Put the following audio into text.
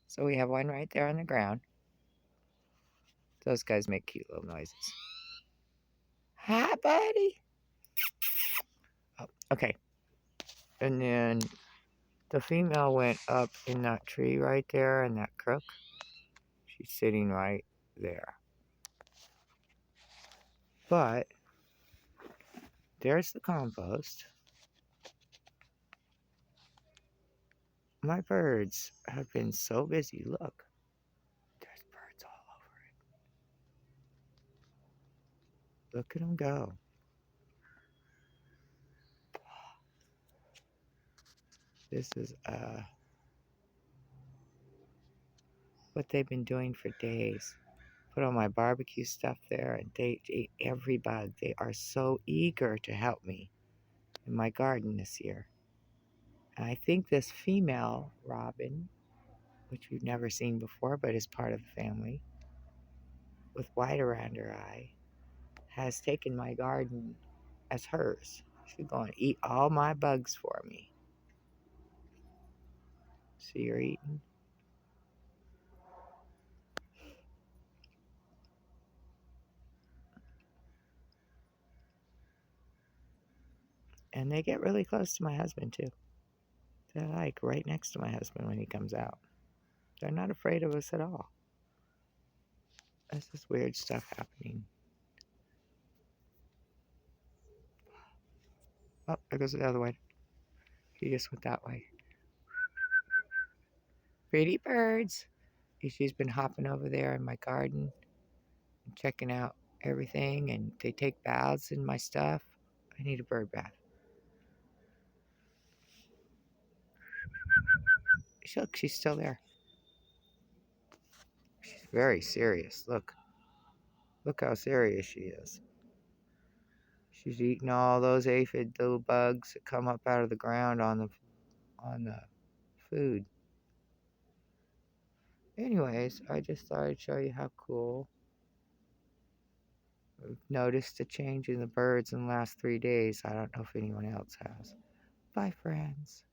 So we have one right there on the ground. Those guys make cute little noises. Hi, buddy. Oh, okay. And then the female went up in that tree right there in that crook. She's sitting right there. But there's the compost. My birds have been so busy. Look, there's birds all over it. Look at them go. This is what they've been doing for days. Put all my barbecue stuff there, and they ate every bug. They are so eager to help me in my garden this year. And I think this female robin, which we've never seen before but is part of the family, with white around her eye, has taken my garden as hers. She's going to eat all my bugs for me. See her eating? And they get really close to my husband, too. They're like right next to my husband when he comes out. They're not afraid of us at all. That's just weird stuff happening. Oh, there goes the other one. He just went that way. Pretty birds. She's been hopping over there in my garden and checking out everything, and they take baths in my stuff. I need a bird bath. Look, she's still there. She's very serious. Look how serious she is. She's eating all those aphid little bugs that come up out of the ground on the food. Anyways, I just thought I'd show you how cool. I've noticed a change in the birds in the last 3 days. I don't know if anyone else has. Bye, friends.